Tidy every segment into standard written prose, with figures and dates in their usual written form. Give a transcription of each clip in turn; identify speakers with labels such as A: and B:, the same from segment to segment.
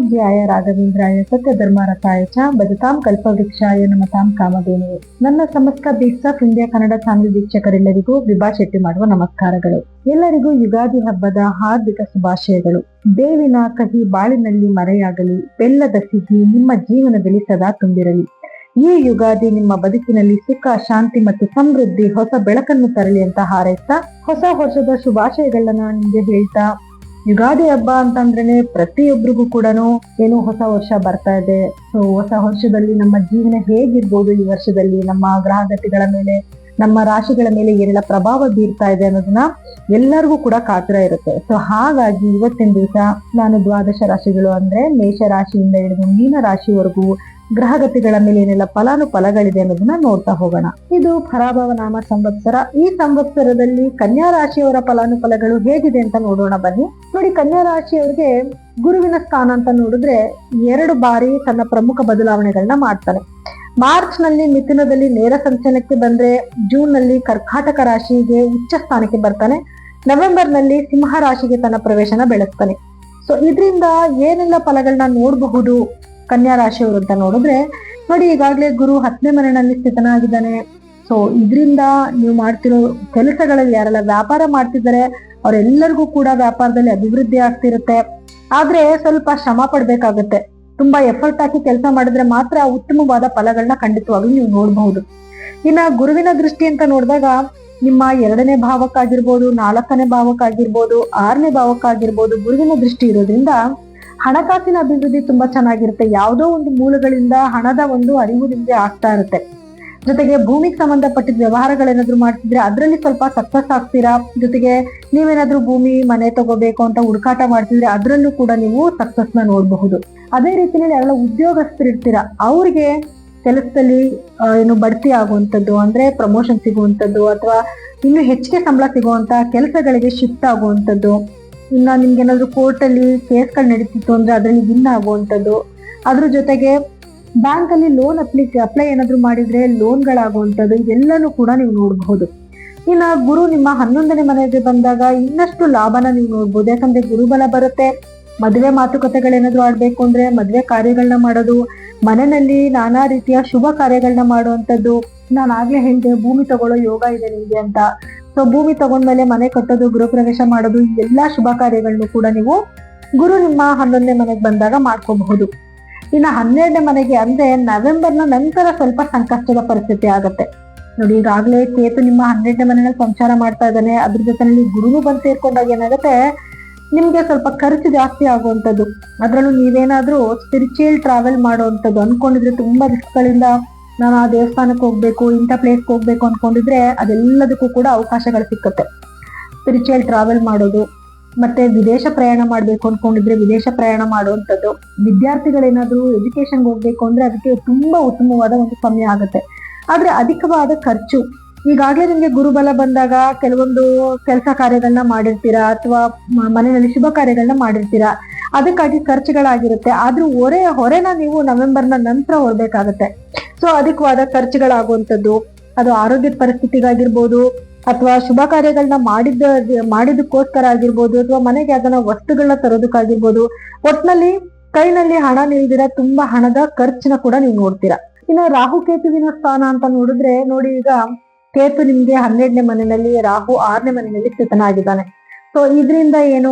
A: ಪೂಜ್ಯಾಯ ರಾಘವೇಂದ್ರಾಯ ಸತ್ಯಧರ್ಮರತಾಯ ಚ ಭಜತಾಂ ಕಲ್ಪವೃಕ್ಷಾಯ ನಮತಾಂ ಕಾಮಧೇನುವೆ. ನನ್ನ ಸಮಸ್ತ beats of India Kannada channel ವೀಕ್ಷಕರೆಲ್ಲರಿಗೂ ವಿಭಾ ಶೆಟ್ಟಿ ಮಾಡುವ ನಮಸ್ಕಾರಗಳು. ಎಲ್ಲರಿಗೂ ಯುಗಾದಿ ಹಬ್ಬದ ಹಾರ್ದಿಕ ಶುಭಾಶಯಗಳು. ಬೇವಿನ ಕಹಿ ಬಾಳಿನಲ್ಲಿ ಮರೆಯಾಗಲಿ, ಬೆಲ್ಲದ ಸಿಹಿ ನಿಮ್ಮ ಜೀವನದಲ್ಲಿ ಸದಾ ತುಂಬಿರಲಿ. ಈ ಯುಗಾದಿ ನಿಮ್ಮ ಬದುಕಿನಲ್ಲಿ ಸುಖ, ಶಾಂತಿ ಮತ್ತು ಸಮೃದ್ಧಿ, ಹೊಸ ಬೆಳಕನ್ನು ತರಲಿ ಅಂತ ಹಾರೈಸ್ತಾ ಹೊಸ ವರ್ಷದ ಶುಭಾಶಯಗಳನ್ನ ನಿಮ್ಗೆ ಹೇಳ್ತಾ, ಯುಗಾದಿ ಹಬ್ಬ ಅಂತಂದ್ರೇನೆ ಪ್ರತಿಯೊಬ್ಬರಿಗೂ ಕೂಡ ಏನು ಹೊಸ ವರ್ಷ ಬರ್ತಾ ಇದೆ. ಸೊ ಹೊಸ ವರ್ಷದಲ್ಲಿ ನಮ್ಮ ಜೀವನ ಹೇಗಿರ್ಬೋದು, ಈ ವರ್ಷದಲ್ಲಿ ನಮ್ಮ ಗ್ರಹಗತಿಗಳ ಮೇಲೆ, ನಮ್ಮ ರಾಶಿಗಳ ಮೇಲೆ ಏನೆಲ್ಲ ಪ್ರಭಾವ ಬೀರ್ತಾ ಇದೆ ಅನ್ನೋದನ್ನ ಎಲ್ಲರಿಗೂ ಕೂಡ ಕಾತರ ಇರುತ್ತೆ. ಸೊ ಹಾಗಾಗಿ ಇವತ್ತಿನ ದಿವಸ ನಾನು ದ್ವಾದಶ ರಾಶಿಗಳು ಅಂದ್ರೆ ಮೇಷ ರಾಶಿಯಿಂದ ಹಿಡಿದು ಮೀನ ರಾಶಿವರೆಗೂ ಗ್ರಹಗತಿಗಳ ಮೇಲೆ ಏನೆಲ್ಲ ಫಲಾನುಫಲಗಳಿದೆ ಅನ್ನೋದನ್ನ ನೋಡ್ತಾ ಹೋಗೋಣ. ಇದು ಪರಾಭವ ನಾಮ ಸಂವತ್ಸರ. ಈ ಸಂವತ್ಸರದಲ್ಲಿ ಕನ್ಯಾ ರಾಶಿಯವರ ಫಲಾನುಫಲಗಳು ಹೇಗಿದೆ ಅಂತ ನೋಡೋಣ ಬನ್ನಿ. ನೋಡಿ, ಕನ್ಯಾ ರಾಶಿಯವರಿಗೆ ಗುರುವಿನ ಸ್ಥಾನ ಅಂತ ನೋಡಿದ್ರೆ 2 ಬಾರಿ ತನ್ನ ಪ್ರಮುಖ ಬದಲಾವಣೆಗಳನ್ನ ಮಾಡ್ತಾನೆ. ಮಾರ್ಚ್ ನಲ್ಲಿ ಮಿಥುನದಲ್ಲಿ ನೇರ ಸಂಚಲನಕ್ಕೆ ಬಂದ್ರೆ, ಜೂನ್ ನಲ್ಲಿ ಕರ್ಕಾಟಕ ರಾಶಿಗೆ ಉಚ್ಚ ಸ್ಥಾನಕ್ಕೆ ಬರ್ತಾನೆ, ನವೆಂಬರ್ ನಲ್ಲಿ ಸಿಂಹ ರಾಶಿಗೆ ತನ್ನ ಪ್ರವೇಶನ ಬೆಳೆಸ್ತಾನೆ. ಸೊ ಇದರಿಂದ ಏನೆಲ್ಲ ಫಲಗಳನ್ನ ನೋಡಬಹುದು ಕನ್ಯಾ ರಾಶಿಯವರು ಅಂತ ನೋಡಿದ್ರೆ, ನೋಡಿ ಈಗಾಗಲೇ ಗುರು 10ನೇ ಮನೆಯಲ್ಲಿ ಸ್ಥಿತನಾಗಿದ್ದಾನೆ. ಸೊ ಇದರಿಂದ ನೀವು ಮಾಡ್ತಿರೋ ಕೆಲಸಗಳಲ್ಲಿ ಯಾರೆಲ್ಲ ವ್ಯಾಪಾರ ಮಾಡ್ತಿದ್ದಾರೆ ಅವರೆಲ್ಲರಿಗೂ ಕೂಡ ವ್ಯಾಪಾರದಲ್ಲಿ ಅಭಿವೃದ್ಧಿ ಆಗ್ತಿರುತ್ತೆ. ಆದ್ರೆ ಸ್ವಲ್ಪ ಶ್ರಮ ಪಡ್ಬೇಕಾಗತ್ತೆ. ತುಂಬಾ ಎಫರ್ಟ್ ಹಾಕಿ ಕೆಲಸ ಮಾಡಿದ್ರೆ ಮಾತ್ರ ಉತ್ತಮವಾದ ಫಲಗಳನ್ನ ಖಂಡಿತವಾಗ್ಲೂ ನೀವು ನೋಡಬಹುದು. ಇನ್ನ ಗುರುವಿನ ದೃಷ್ಟಿ ಅಂತ ನೋಡಿದಾಗ ನಿಮ್ಮ 2ನೇ ಭಾವಕ್ಕಾಗಿರ್ಬೋದು, 4ನೇ ಭಾವಕ್ಕಾಗಿರ್ಬೋದು, 6ನೇ ಭಾವಕ್ಕಾಗಿರ್ಬೋದು ಗುರುವಿನ ದೃಷ್ಟಿ ಇರೋದ್ರಿಂದ ಹಣಕಾಸಿನ ಅಭಿವೃದ್ಧಿ ತುಂಬಾ ಚೆನ್ನಾಗಿರುತ್ತೆ. ಯಾವುದೋ ಒಂದು ಮೂಲಗಳಿಂದ ಹಣದ ಒಂದು ಅರಿವು ನಿಮ್ಗೆ ಆಗ್ತಾ ಇರುತ್ತೆ. ಜೊತೆಗೆ ಭೂಮಿಗೆ ಸಂಬಂಧಪಟ್ಟಿದ ವ್ಯವಹಾರಗಳೇನಾದ್ರು ಮಾಡ್ತಿದ್ರೆ ಅದರಲ್ಲಿ ಸ್ವಲ್ಪ ಸಕ್ಸಸ್ ಆಗ್ತೀರಾ. ಜೊತೆಗೆ ನೀವೇನಾದ್ರೂ ಭೂಮಿ ಮನೆ ತಗೋಬೇಕು ಅಂತ ಹುಡುಕಾಟ ಮಾಡ್ತಿದ್ರೆ ಅದರಲ್ಲೂ ಕೂಡ ನೀವು ಸಕ್ಸಸ್ ನ ನೋಡಬಹುದು. ಅದೇ ರೀತಿಯಲ್ಲಿ ಯಾರೆಲ್ಲ ಉದ್ಯೋಗಸ್ಥರಿರ್ತೀರಾ ಅವ್ರಿಗೆ ಕೆಲಸದಲ್ಲಿ ಏನು ಬಡ್ತಿ ಆಗುವಂಥದ್ದು, ಅಂದ್ರೆ ಪ್ರಮೋಷನ್ ಸಿಗುವಂಥದ್ದು ಅಥವಾ ಇನ್ನು ಹೆಚ್ಚಿಗೆ ಸಂಬಳ ಸಿಗುವಂತ ಕೆಲಸಗಳಿಗೆ ಶಿಫ್ಟ್ ಆಗುವಂಥದ್ದು. ಇನ್ನ ನಿಮ್ಗೆ ಏನಾದ್ರು ಕೋರ್ಟ್ ಅಲ್ಲಿ ಕೇಸ್ಗಳು ನಡೀತಿತ್ತು ಅಂದ್ರೆ ಅದರಲ್ಲಿ ವಿನ್ ಆಗುವಂಥದ್ದು. ಅದ್ರ ಜೊತೆಗೆ ಬ್ಯಾಂಕ್ ಅಲ್ಲಿ ಲೋನ್ ಅಪ್ಲೈ ಏನಾದ್ರು ಮಾಡಿದ್ರೆ ಲೋನ್ಗಳಾಗುವಂಥದ್ದು, ಇದೆಲ್ಲನೂ ಕೂಡ ನೀವು ನೋಡಬಹುದು. ಇನ್ನ ಗುರು ನಿಮ್ಮ 11ನೇ ಮನೆಗೆ ಬಂದಾಗ ಇನ್ನಷ್ಟು ಲಾಭನ ನೀವು ನೋಡ್ಬೋದು. ಯಾಕಂದ್ರೆ ಗುರುಬಲ ಬರುತ್ತೆ. ಮದುವೆ ಮಾತುಕತೆಗಳೇನಾದ್ರು ಆಡ್ಬೇಕು ಅಂದ್ರೆ ಮದುವೆ ಕಾರ್ಯಗಳನ್ನ ಮಾಡೋದು, ಮನೆಯಲ್ಲಿ ನಾನಾ ರೀತಿಯ ಶುಭ ಕಾರ್ಯಗಳನ್ನ ಮಾಡುವಂಥದ್ದು. ನಾನು ಆಗ್ಲೇ ಹೇಳಿದೆ ಭೂಮಿ ತಗೊಳ್ಳೋ ಯೋಗ ಇದೆ ನಿಮ್ಗೆ ಅಂತ. ಸೊ ಭೂಮಿ ತಗೊಂಡ್ಮೇಲೆ ಮನೆ ಕಟ್ಟೋದು, ಗೃಹ ಪ್ರವೇಶ ಮಾಡೋದು, ಈ ಎಲ್ಲಾ ಶುಭ ಕಾರ್ಯಗಳನ್ನು ಕೂಡ ನೀವು ಗುರು ನಿಮ್ಮ 11ನೇ ಮನೆಗೆ ಬಂದಾಗ ಮಾಡ್ಕೋಬಹುದು. ಇನ್ನ 12ನೇ ಮನೆಗೆ ಅಂದ್ರೆ ನವೆಂಬರ್ನ ನಂತರ ಸ್ವಲ್ಪ ಸಂಕಷ್ಟದ ಪರಿಸ್ಥಿತಿ ಆಗತ್ತೆ. ನೋಡಿ, ಈಗಾಗ್ಲೇ ಕೇತು ನಿಮ್ಮ 12ನೇ ಮನೆಯಲ್ಲಿ ಸಂಚಾರ ಮಾಡ್ತಾ ಇದ್ದಾನೆ. ಅದ್ರ ಜೊತೆಯಲ್ಲಿ ಗುರುನು ಬಂದು ಸೇರ್ಕೊಂಡಾಗ ಏನಾಗುತ್ತೆ, ನಿಮ್ಗೆ ಸ್ವಲ್ಪ ಖರ್ಚು ಜಾಸ್ತಿ ಆಗುವಂಥದ್ದು. ಅದ್ರಲ್ಲೂ ನೀವೇನಾದ್ರೂ ಸ್ಪಿರಿಚುವಲ್ ಟ್ರಾವೆಲ್ ಮಾಡುವಂಥದ್ದು ಅನ್ಕೊಂಡಿದ್ರೆ, ತುಂಬಾ ದಿವಸಗಳಿಂದ ನಾನು ಆ ದೇವಸ್ಥಾನಕ್ಕೆ ಹೋಗ್ಬೇಕು, ಇಂಥ ಪ್ಲೇಸ್ಗೆ ಹೋಗ್ಬೇಕು ಅನ್ಕೊಂಡಿದ್ರೆ ಅದೆಲ್ಲದಕ್ಕೂ ಕೂಡ ಅವಕಾಶಗಳು ಸಿಕ್ಕತ್ತೆ. ಸ್ಪಿರಿಚುವಲ್ ಟ್ರಾವೆಲ್ ಮಾಡೋದು, ಮತ್ತೆ ವಿದೇಶ ಪ್ರಯಾಣ ಮಾಡ್ಬೇಕು ಅನ್ಕೊಂಡಿದ್ರೆ ವಿದೇಶ ಪ್ರಯಾಣ ಮಾಡುವಂಥದ್ದು. ವಿದ್ಯಾರ್ಥಿಗಳೇನಾದ್ರೂ ಎಜುಕೇಶನ್ಗೆ ಹೋಗ್ಬೇಕು ಅಂದ್ರೆ ಅದಕ್ಕೆ ತುಂಬಾ ಉತ್ತಮವಾದ ಒಂದು ಸಮಯ ಆಗುತ್ತೆ. ಆದ್ರೆ ಅಧಿಕವಾದ ಖರ್ಚು. ಈಗಾಗ್ಲೇ ನಿಮ್ಗೆ ಗುರುಬಲ ಬಂದಾಗ ಕೆಲವೊಂದು ಕೆಲಸ ಕಾರ್ಯಗಳನ್ನ ಮಾಡಿರ್ತೀರಾ ಅಥವಾ ಮನೆಯಲ್ಲಿ ಶುಭ ಕಾರ್ಯಗಳನ್ನ ಮಾಡಿರ್ತೀರಾ, ಅದಕ್ಕಾಗಿ ಖರ್ಚುಗಳಾಗಿರುತ್ತೆ. ಆದ್ರೂ ಹೊರೆನ ನೀವು ನವೆಂಬರ್ನ ನಂತರ ಹೊರಬೇಕಾಗತ್ತೆ. ಸೊ ಅಧಿಕವಾದ ಖರ್ಚುಗಳಾಗುವಂಥದ್ದು, ಅದು ಆರೋಗ್ಯದ ಪರಿಸ್ಥಿತಿಗಾಗಿರ್ಬೋದು ಅಥವಾ ಶುಭ ಕಾರ್ಯಗಳನ್ನ ಮಾಡಿದಕ್ಕೋಸ್ಕರ ಆಗಿರ್ಬೋದು ಅಥವಾ ಮನೆಗೆ ಅದನ್ನ ವಸ್ತುಗಳನ್ನ ತರೋದಕ್ಕಾಗಿರ್ಬೋದು. ಒಟ್ನಲ್ಲಿ ಕೈನಲ್ಲಿ ಹಣ ನಿಲ್ದಿರ ತುಂಬಾ ಹಣದ ಖರ್ಚನ್ನ ಕೂಡ ನೀವು ನೋಡ್ತೀರಾ. ಇನ್ನು ರಾಹು ಕೇತುವಿನ ಸ್ಥಾನ ಅಂತ ನೋಡಿದ್ರೆ, ನೋಡಿ ಈಗ ಕೇತು ನಿಮ್ಗೆ 12ನೇ ಮನೆಯಲ್ಲಿ, ರಾಹು 6ನೇ ಮನೆಯಲ್ಲಿ ಸ್ಥಿತನಾಗಿದ್ದಾನೆ. ಸೊ ಇದರಿಂದ ಏನು,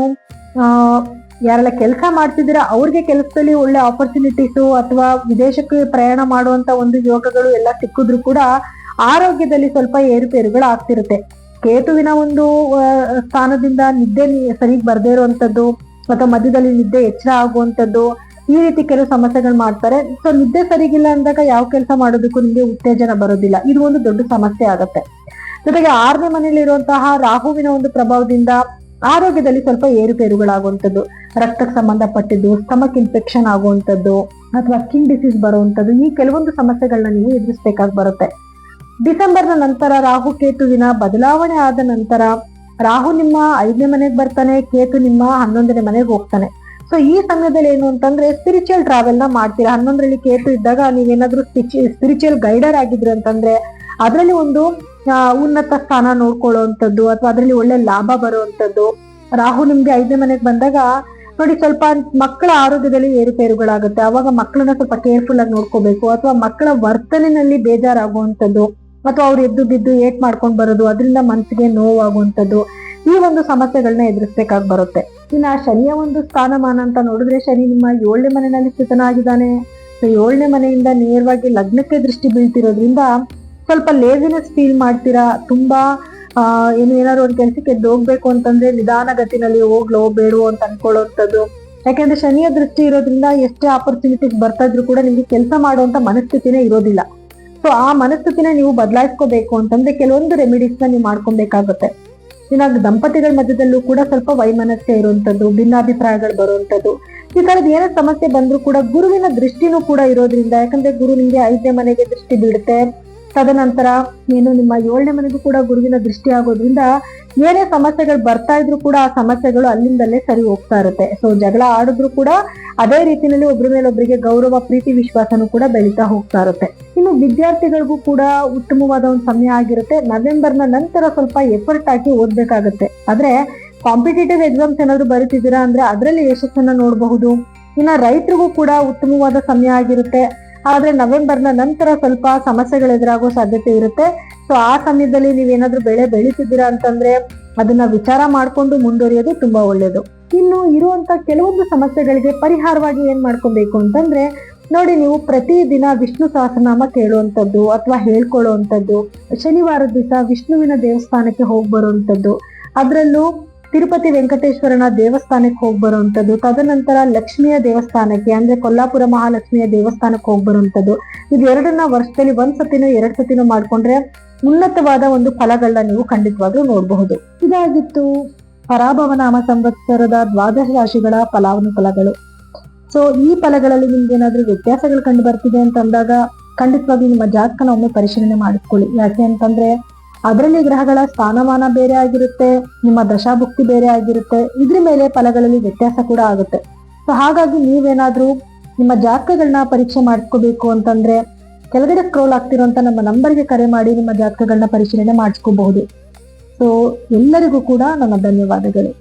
A: ಯಾರೆಲ್ಲ ಕೆಲಸ ಮಾಡ್ತಿದ್ದೀರಾ ಅವ್ರಿಗೆ ಕೆಲಸದಲ್ಲಿ ಒಳ್ಳೆ ಆಪರ್ಚುನಿಟೀಸು ಅಥವಾ ವಿದೇಶಕ್ಕೆ ಪ್ರಯಾಣ ಮಾಡುವಂತ ಒಂದು ಯೋಗಗಳು ಎಲ್ಲ ಸಿಕ್ಕಿದ್ರು ಕೂಡ ಆರೋಗ್ಯದಲ್ಲಿ ಸ್ವಲ್ಪ ಏರುಪೇರುಗಳು ಆಗ್ತಿರುತ್ತೆ. ಕೇತುವಿನ ಒಂದು ಸ್ಥಾನದಿಂದ ನಿದ್ದೆ ಸರಿಗ್ ಬರ್ದೇ ಇರುವಂತದ್ದು ಅಥವಾ ಮಧ್ಯದಲ್ಲಿ ನಿದ್ದೆ ಎಚ್ಚರ ಆಗುವಂಥದ್ದು, ಈ ರೀತಿ ಕೆಲವು ಸಮಸ್ಯೆಗಳು ಮಾಡ್ತಾರೆ. ಸೊ ನಿದ್ದೆ ಸರಿಗಿಲ್ಲ ಅಂದಾಗ ಯಾವ ಕೆಲಸ ಮಾಡೋದಕ್ಕೂ ನಿಮ್ಗೆ ಉತ್ತೇಜನ ಬರೋದಿಲ್ಲ. ಇದು ಒಂದು ದೊಡ್ಡ ಸಮಸ್ಯೆ ಆಗತ್ತೆ. ಜೊತೆಗೆ 6ನೇ ಮನೆಯಲ್ಲಿ ಇರುವಂತಹ ರಾಹುವಿನ ಒಂದು ಪ್ರಭಾವದಿಂದ ಆರೋಗ್ಯದಲ್ಲಿ ಸ್ವಲ್ಪ ಏರುಪೇರುಗಳಾಗುವಂಥದ್ದು, ರಕ್ತಕ್ಕೆ ಸಂಬಂಧಪಟ್ಟಿದ್ದು, ಸ್ಟಮಕ್ ಇನ್ಫೆಕ್ಷನ್ ಆಗುವಂಥದ್ದು ಅಥವಾ ಸ್ಕಿನ್ ಡಿಸೀಸ್ ಬರುವಂಥದ್ದು, ಈ ಕೆಲವೊಂದು ಸಮಸ್ಯೆಗಳನ್ನ ನೀವು ಎದುರಿಸಬೇಕಾಗಿ ಬರುತ್ತೆ. ಡಿಸೆಂಬರ್ನ ನಂತರ ರಾಹು ಕೇತುವಿನ ಬದಲಾವಣೆ ಆದ ನಂತರ ರಾಹು ನಿಮ್ಮ 5ನೇ ಮನೆಗೆ ಬರ್ತಾನೆ, ಕೇತು ನಿಮ್ಮ 11ನೇ ಮನೆಗೆ ಹೋಗ್ತಾನೆ. ಸೊ ಈ ಸಮಯದಲ್ಲಿ ಏನು ಅಂತಂದ್ರೆ ಸ್ಪಿರಿಚುವಲ್ ಟ್ರಾವೆಲ್ ನ ಮಾಡ್ತೀರಾ. 11ರಲ್ಲಿ ಕೇತು ಇದ್ದಾಗ ನೀವೇನಾದ್ರೂ ಸ್ಪಿರಿಚುವಲ್ ಗೈಡರ್ ಆಗಿದ್ರು ಅಂತಂದ್ರೆ ಅದರಲ್ಲಿ ಒಂದು ಉನ್ನತ ಸ್ಥಾನ ನೋಡ್ಕೊಳ್ಳುವಂಥದ್ದು ಅಥವಾ ಅದರಲ್ಲಿ ಒಳ್ಳೆ ಲಾಭ ಬರುವಂಥದ್ದು. ರಾಹು ನಿಮ್ಗೆ 5ನೇ ಮನೆಗೆ ಬಂದಾಗ ನೋಡಿ, ಸ್ವಲ್ಪ ಮಕ್ಕಳ ಆರೋಗ್ಯದಲ್ಲಿ ಏರುಪೇರುಗಳಾಗುತ್ತೆ. ಅವಾಗ ಮಕ್ಕಳನ್ನ ಸ್ವಲ್ಪ ಕೇರ್ಫುಲ್ ಆಗಿ ನೋಡ್ಕೋಬೇಕು. ಅಥವಾ ಮಕ್ಕಳ ವರ್ತನೆಯಲ್ಲಿ ಬೇಜಾರಾಗುವಂಥದ್ದು, ಅಥವಾ ಅವ್ರು ಎದ್ದು ಬಿದ್ದು ಏಟ್ ಮಾಡ್ಕೊಂಡ್ ಬರೋದು, ಅದರಿಂದ ಮನಸ್ಸಿಗೆ ನೋವಾಗುವಂಥದ್ದು, ಈ ಒಂದು ಸಮಸ್ಯೆಗಳನ್ನ ಎದುರಿಸ್ಬೇಕಾಗಿ ಬರುತ್ತೆ. ಇನ್ನ ಶನಿಯ ಒಂದು ಸ್ಥಾನಮಾನ ಅಂತ ನೋಡಿದ್ರೆ, ಶನಿ ನಿಮ್ಮ 7ನೇ ಮನೆಯಲ್ಲಿ ಸ್ಥಿತನಾಗಿದ್ದಾನೆ. 7ನೇ ಮನೆಯಿಂದ ನೇರವಾಗಿ ಲಗ್ನಕ್ಕೆ ದೃಷ್ಟಿ ಬೀಳ್ತಿರೋದ್ರಿಂದ ಸ್ವಲ್ಪ ಲೇಸಿನೆಸ್ ಫೀಲ್ ಮಾಡ್ತೀರಾ. ತುಂಬಾ ಏನಾದ್ರು ಒಂದು ಕೆಲ್ಸಕ್ಕೆ ಹೋಗ್ಬೇಕು ಅಂತಂದ್ರೆ ನಿಧಾನಗತಿನಲ್ಲಿ ಹೋಗ್ಲೋ ಬೇಡವೋ ಅಂತ ಅನ್ಕೊಳ್ಳುವಂಥದ್ದು. ಯಾಕೆಂದ್ರೆ ಶನಿಯ ದೃಷ್ಟಿ ಇರೋದ್ರಿಂದ ಎಷ್ಟೇ ಆಪರ್ಚುನಿಟೀಸ್ ಬರ್ತಾ ಇದ್ರು ಕೂಡ ನಿಮ್ಗೆ ಕೆಲಸ ಮಾಡುವಂತ ಮನಸ್ಥಿತಿನೇ ಇರೋದಿಲ್ಲ. ಸೊ ಆ ಮನಸ್ಥಿತಿನ ನೀವು ಬದಲಾಯಿಸ್ಕೋಬೇಕು ಅಂತಂದ್ರೆ ಕೆಲವೊಂದು ರೆಮಿಡೀಸ್ ನ ನೀವು ಮಾಡ್ಕೊಬೇಕಾಗುತ್ತೆ. ಇನ್ನ ದಂಪತಿಗಳ ಮಧ್ಯದಲ್ಲೂ ಕೂಡ ಸ್ವಲ್ಪ ವೈಮನಸ್ಯ ಇರುವಂತದ್ದು, ಭಿನ್ನಾಭಿಪ್ರಾಯಗಳು ಬರುವಂತದ್ದು, ಈ ತರದ್ ಏನೇ ಸಮಸ್ಯೆ ಬಂದ್ರೂ ಕೂಡ ಗುರುವಿನ ದೃಷ್ಟಿನೂ ಕೂಡ ಇರೋದ್ರಿಂದ, ಯಾಕಂದ್ರೆ ಗುರು ನಿಮ್ಗೆ 5ನೇ ಮನೆಗೆ ದೃಷ್ಟಿ ಬೀಳುತ್ತೆ. ತದನಂತರ ನಿಮ್ಮ 7ನೇ ಮನೆಗೂ ಕೂಡ ಗುರುವಿನ ದೃಷ್ಟಿ ಆಗೋದ್ರಿಂದ ಏನೇ ಸಮಸ್ಯೆಗಳು ಬರ್ತಾ ಇದ್ರು ಕೂಡ ಆ ಸಮಸ್ಯೆಗಳು ಅಲ್ಲಿಂದಲೇ ಸರಿ ಹೋಗ್ತಾ ಇರುತ್ತೆ. ಸೊ ಜಗಳ ಆಡಿದ್ರು ಕೂಡ ಅದೇ ರೀತಿಯಲ್ಲಿ ಒಬ್ರ ಮೇಲೆ ಒಬ್ಬರಿಗೆ ಗೌರವ, ಪ್ರೀತಿ, ವಿಶ್ವಾಸನೂ ಕೂಡ ಬೆಳೀತಾ ಹೋಗ್ತಾ ಇರುತ್ತೆ. ಇನ್ನು ವಿದ್ಯಾರ್ಥಿಗಳಿಗೂ ಕೂಡ ಉತ್ತಮವಾದ ಒಂದು ಸಮಯ ಆಗಿರುತ್ತೆ. ನವೆಂಬರ್ನ ನಂತರ ಸ್ವಲ್ಪ ಎಫರ್ಟ್ ಹಾಕಿ ಓದ್ಬೇಕಾಗುತ್ತೆ. ಆದ್ರೆ ಕಾಂಪಿಟೇಟಿವ್ ಎಕ್ಸಾಮ್ಸ್ ಏನಾದ್ರು ಬರೀತಿದ್ದೀರಾ ಅಂದ್ರೆ ಅದರಲ್ಲಿ ಯಶಸ್ಸನ್ನ ನೋಡಬಹುದು. ಇನ್ನ ರೈತರಿಗೂ ಕೂಡ ಉತ್ತಮವಾದ ಸಮಯ ಆಗಿರುತ್ತೆ. ಆದ್ರೆ ನವೆಂಬರ್ನ ನಂತರ ಸ್ವಲ್ಪ ಸಮಸ್ಯೆಗಳು ಎದುರಾಗೋ ಸಾಧ್ಯತೆ ಇರುತ್ತೆ. ಸೊ ಆ ಸಮಯದಲ್ಲಿ ನೀವೇನಾದ್ರೂ ಬೆಳೆ ಬೆಳೀತಿದ್ದೀರಾ ಅಂತಂದ್ರೆ ಅದನ್ನ ವಿಚಾರ ಮಾಡ್ಕೊಂಡು ಮುಂದುವರಿಯೋದು ತುಂಬಾ ಒಳ್ಳೇದು. ಇನ್ನು ಇರುವಂತ ಕೆಲವೊಂದು ಸಮಸ್ಯೆಗಳಿಗೆ ಪರಿಹಾರವಾಗಿ ಏನ್ ಮಾಡ್ಕೊಬೇಕು ಅಂತಂದ್ರೆ, ನೋಡಿ, ನೀವು ಪ್ರತಿದಿನ ವಿಷ್ಣು ಸಹಸ್ರನಾಮ ಕೇಳುವಂಥದ್ದು ಅಥವಾ ಹೇಳ್ಕೊಳ್ಳುವಂಥದ್ದು, ಶನಿವಾರದ ದಿವಸ ವಿಷ್ಣುವಿನ ದೇವಸ್ಥಾನಕ್ಕೆ ಹೋಗಿ ಬರುವಂಥದ್ದು, ಅದರಲ್ಲೂ ತಿರುಪತಿ ವೆಂಕಟೇಶ್ವರನ ದೇವಸ್ಥಾನಕ್ಕೆ ಹೋಗಿ ಬರುವಂಥದ್ದು, ತದನಂತರ ಲಕ್ಷ್ಮಿಯ ದೇವಸ್ಥಾನಕ್ಕೆ ಅಂದ್ರೆ ಕೊಲ್ಲಾಪುರ ಮಹಾಲಕ್ಷ್ಮಿಯ ದೇವಸ್ಥಾನಕ್ಕೆ ಹೋಗಿ ಬರುವಂಥದ್ದು, ಇದು ಎರಡನ್ನ ವರ್ಷದಲ್ಲಿ 1 ಸತಿನೋ 2 ಸತಿನೋ ಮಾಡ್ಕೊಂಡ್ರೆ ಉನ್ನತವಾದ ಒಂದು ಫಲಗಳನ್ನ ನೀವು ಖಂಡಿತವಾಗ್ಲೂ ನೋಡಬಹುದು. ಇದಾಗಿತ್ತು ಪರಾಭವ ನಾಮ ಸಂವತ್ಸರದ 12 ರಾಶಿಗಳ ಫಲಾನುಫಲಗಳು. ಸೊ ಈ ಫಲಗಳಲ್ಲಿ ನಿಮ್ಗೆ ಏನಾದ್ರೂ ವ್ಯತ್ಯಾಸಗಳು ಕಂಡು ಬರ್ತಿದೆ ಅಂತ ಅಂದಾಗ ಖಂಡಿತವಾಗಿ ನಿಮ್ಮ ಜಾತಕನ ಒಮ್ಮೆ ಪರಿಶೀಲನೆ ಮಾಡಿಕೊಳ್ಳಿ. ಯಾಕೆ ಅಂತಂದ್ರೆ ಅದರಲ್ಲಿ ಗ್ರಹಗಳ ಸ್ಥಾನಮಾನ ಬೇರೆ ಆಗಿರುತ್ತೆ, ನಿಮ್ಮ ದಶಾಭುಕ್ತಿ ಬೇರೆ ಆಗಿರುತ್ತೆ, ಇದ್ರ ಮೇಲೆ ಫಲಗಳಲ್ಲಿ ವ್ಯತ್ಯಾಸ ಕೂಡ ಆಗುತ್ತೆ. ಸೊ ಹಾಗಾಗಿ ನೀವೇನಾದ್ರೂ ನಿಮ್ಮ ಜಾತಕಗಳನ್ನ ಪರೀಕ್ಷೆ ಮಾಡಿಸ್ಕೋಬೇಕು ಅಂತಂದ್ರೆ ಕೆಳಗಡೆ ಸ್ಕ್ರೋಲ್ ಆಗ್ತಿರೋಂತ ನಮ್ಮ ನಂಬರ್ಗೆ ಕರೆ ಮಾಡಿ ನಿಮ್ಮ ಜಾತಕಗಳನ್ನ ಪರಿಶೀಲನೆ ಮಾಡಿಸ್ಕೋಬಹುದು. ಸೊ ಎಲ್ಲರಿಗೂ ಕೂಡ ನನ್ನ ಧನ್ಯವಾದಗಳು.